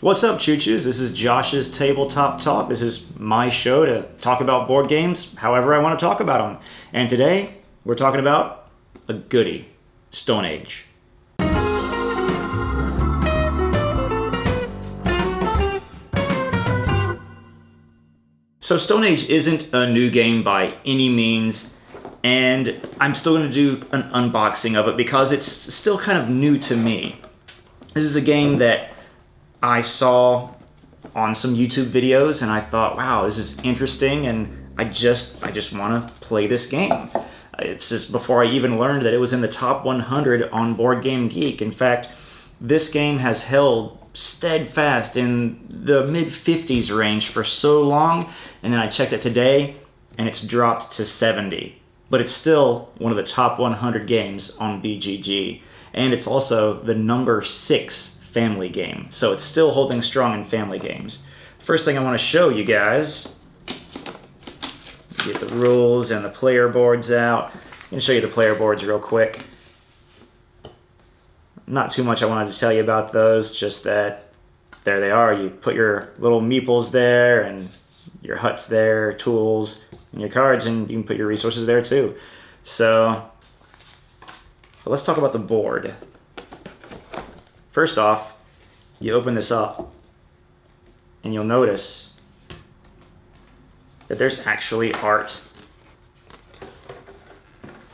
What's up, choo-choos? This is Josh's Tabletop Talk. This is my show to talk about board games however I want to talk about them. And today, we're talking about a goodie, Stone Age. So Stone Age isn't a new game by any means, and I'm still going to do an unboxing of it because it's still kind of new to me. This is a game that I saw on some YouTube videos and I thought, wow, this is interesting, and I just want to play this game. It's just before I even learned that it was in the top 100 on Board Game Geek. In fact, this game has held steadfast in the mid-50s range for so long, and then I checked it today and it's dropped to 70. But it's still one of the top 100 games on BGG, and it's also the number 6 family game. So it's still holding strong in family games. First thing I want to show you guys, get the rules and the player boards out. I'm going to show you the player boards real quick. Not too much I wanted to tell you about those, just that there they are. You put your little meeples there and your huts there, tools, and your cards, and you can put your resources there too. So let's talk about the board. First off, you open this up and you'll notice that there's actually art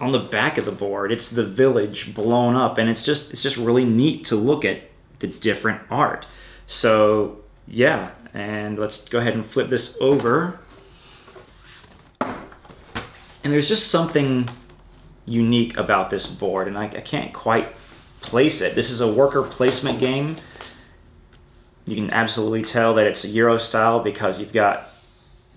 on the back of the board. It's the village blown up, and it's just really neat to look at the different art. So yeah, and let's go ahead and flip this over. And there's just something unique about this board, and I can't quite place it. This is a worker placement game. You can absolutely tell that it's a Euro style because you've got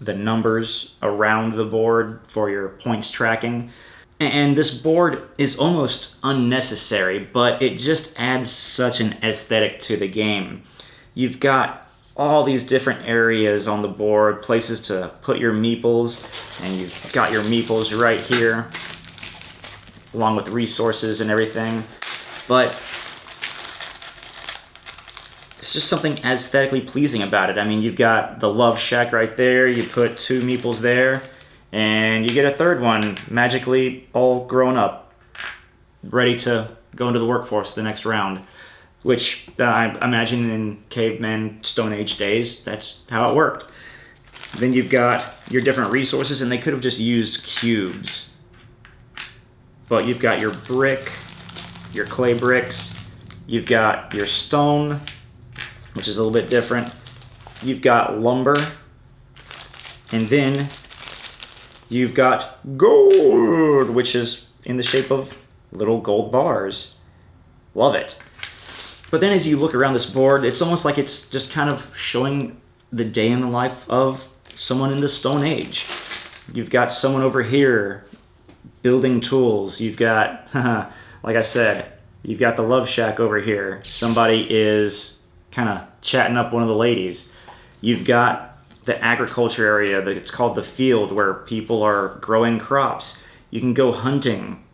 the numbers around the board for your points tracking. And this board is almost unnecessary, but it just adds such an aesthetic to the game. You've got all these different areas on the board, places to put your meeples, and you've got your meeples right here, along with resources and everything. But it's just something aesthetically pleasing about it. I mean, you've got the love shack right there, you put 2 meeples there, and you get a third one magically all grown up, ready to go into the workforce the next round, which I imagine in caveman Stone Age days, that's how it worked. Then you've got your different resources, and they could have just used cubes. But you've got your brick, your clay bricks, you've got your stone, which is a little bit different, you've got lumber, and then you've got gold, which is in the shape of little gold bars. Love it. But then as you look around this board, it's almost like it's just kind of showing the day in the life of someone in the Stone Age. You've got someone over here building tools. You've got, like I said, you've got the love shack over here. Somebody is kind of chatting up one of the ladies. You've got the agriculture area that's called the field, where people are growing crops. You can go hunting.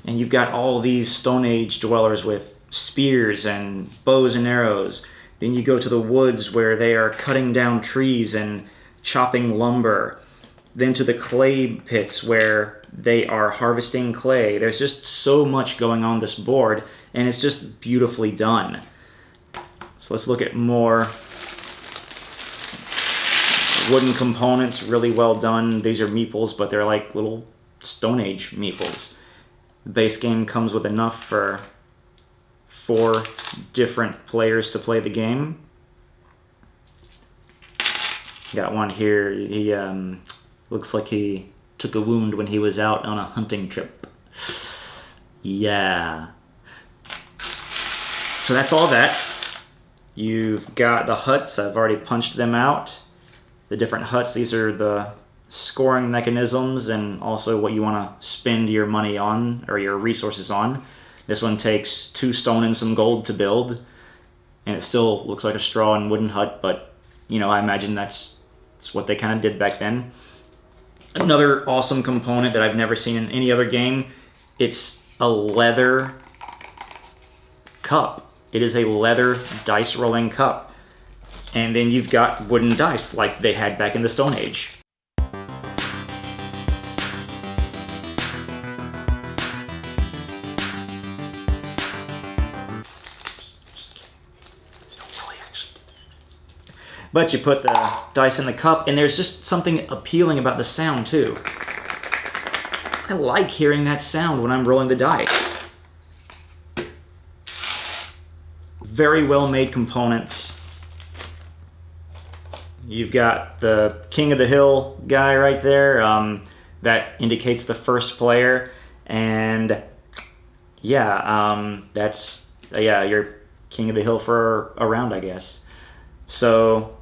And you've got all these Stone Age dwellers with spears and bows and arrows. Then you go to the woods where they are cutting down trees and chopping lumber. Then to the clay pits where they are harvesting clay. There's just so much going on this board, and it's just beautifully done. So let's look at more wooden components, really well done. These are meeples, but they're like little Stone Age meeples. The base game comes with enough for 4 different players to play the game. Got one here. He looks like he took a wound when he was out on a hunting trip. Yeah. So that's all that. You've got the huts. I've already punched them out. The different huts, these are the scoring mechanisms and also what you want to spend your money on, or your resources on. This one takes 2 stone and some gold to build, and it still looks like a straw and wooden hut, but you know, I imagine that's what they kind of did back then. Another awesome component that I've never seen in any other game, it's a leather cup. It is a leather dice rolling cup. And then you've got wooden dice like they had back in the Stone Age. But you put the dice in the cup, and there's just something appealing about the sound, too. I like hearing that sound when I'm rolling the dice. Very well-made components. You've got the King of the Hill guy right there. That indicates the first player. And yeah, that's you're King of the Hill for a round, I guess. So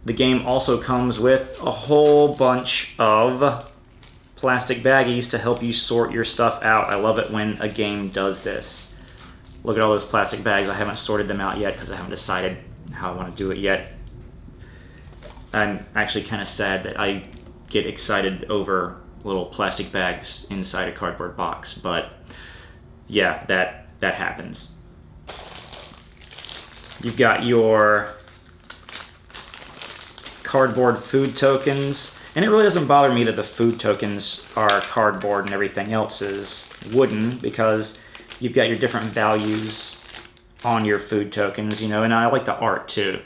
the game also comes with a whole bunch of plastic baggies to help you sort your stuff out. I love it when a game does this. Look at all those plastic bags. I haven't sorted them out yet because I haven't decided how I want to do it yet. I'm actually kind of sad that I get excited over little plastic bags inside a cardboard box, but yeah, that happens. You've got your cardboard food tokens, and it really doesn't bother me that the food tokens are cardboard and everything else is wooden, because you've got your different values on your food tokens, and I like the art too.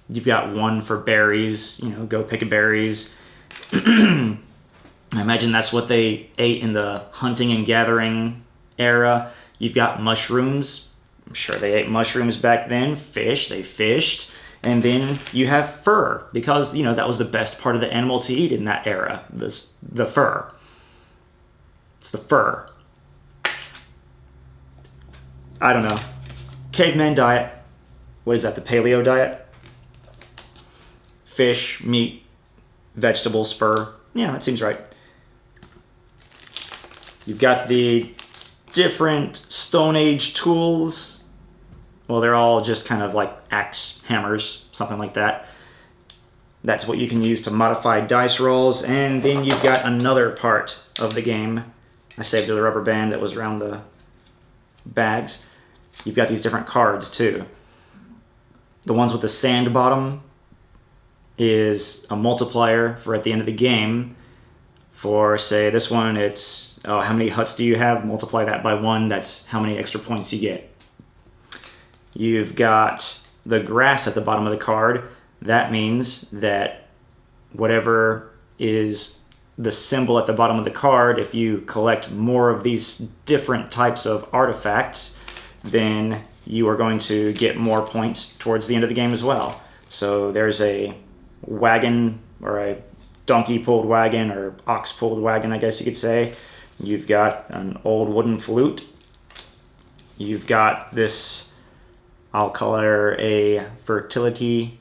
You've got one for berries, go pick berries. I imagine that's what they ate in the hunting and gathering era. You've got mushrooms. I'm sure they ate mushrooms back then. Fish, they fished. And then you have fur, because, that was the best part of the animal to eat in that era, the fur. It's the fur. I don't know. Caveman diet. What is that, the paleo diet? Fish, meat, vegetables, fur. Yeah, that seems right. You've got the different Stone Age tools. Well, they're all just kind of like axe, hammers, something like that. That's what you can use to modify dice rolls. And then you've got another part of the game. I saved the rubber band that was around the bags. You've got these different cards too. The ones with the sand bottom is a multiplier for at the end of the game. For, say, this one, it's, how many huts do you have? Multiply that by 1. That's how many extra points you get. You've got the grass at the bottom of the card. That means that whatever is the symbol at the bottom of the card, if you collect more of these different types of artifacts, then you are going to get more points towards the end of the game as well. So there's a wagon, or a donkey-pulled wagon, or ox-pulled wagon, I guess you could say. You've got an old wooden flute. You've got this, I'll call her a fertility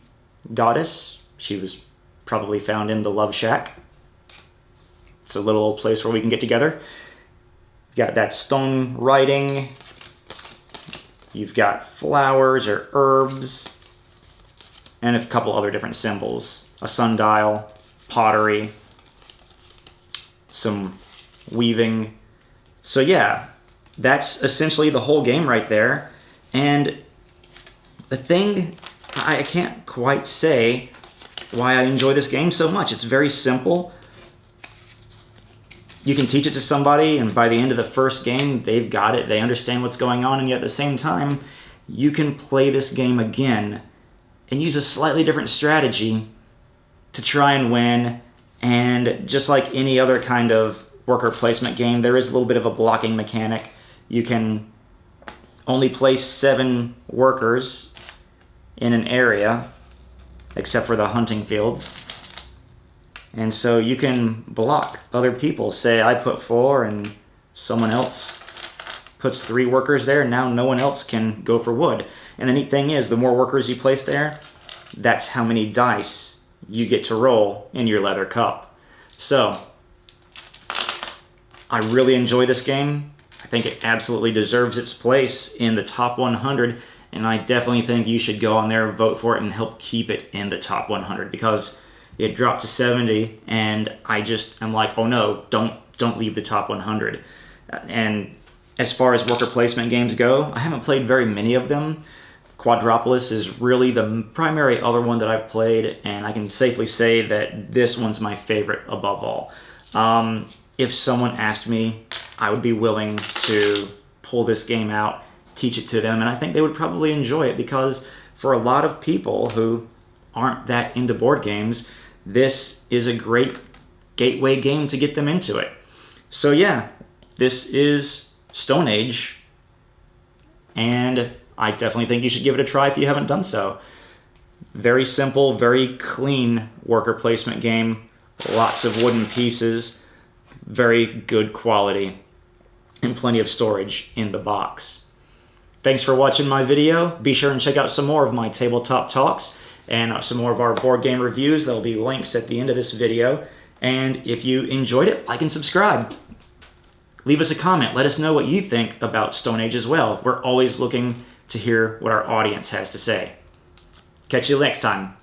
goddess. She was probably found in the Love Shack. It's a little place where we can get together. You've got that stone writing. You've got flowers or herbs. And a couple other different symbols. A sundial, pottery, some weaving. So yeah, that's essentially the whole game right there. And the thing, I can't quite say why I enjoy this game so much. It's very simple. You can teach it to somebody, and by the end of the first game, they've got it. They understand what's going on, and yet at the same time, you can play this game again and use a slightly different strategy to try and win. And just like any other kind of worker placement game, there is a little bit of a blocking mechanic. You can only place 7 workers in an area, except for the hunting fields. And so you can block other people. Say I put 4 and someone else puts 3 workers there, and now no one else can go for wood. And the neat thing is, the more workers you place there, that's how many dice you get to roll in your leather cup. So, I really enjoy this game. I think it absolutely deserves its place in the top 100, and I definitely think you should go on there, vote for it, and help keep it in the top 100, because it dropped to 70, and I'm like, oh no, don't leave the top 100. And as far as worker placement games go, I haven't played very many of them, Quadropolis is really the primary other one that I've played, and I can safely say that this one's my favorite above all. If someone asked me, I would be willing to pull this game out, teach it to them, and I think they would probably enjoy it, because for a lot of people who aren't that into board games, this is a great gateway game to get them into it. So yeah, this is Stone Age, and I definitely think you should give it a try if you haven't done so. Very simple, very clean worker placement game, lots of wooden pieces, very good quality, and plenty of storage in the box. Thanks for watching my video. Be sure and check out some more of my tabletop talks and some more of our board game reviews. There'll be links at the end of this video. And if you enjoyed it, like and subscribe. Leave us a comment. Let us know what you think about Stone Age as well. We're always looking to hear what our audience has to say. Catch you next time.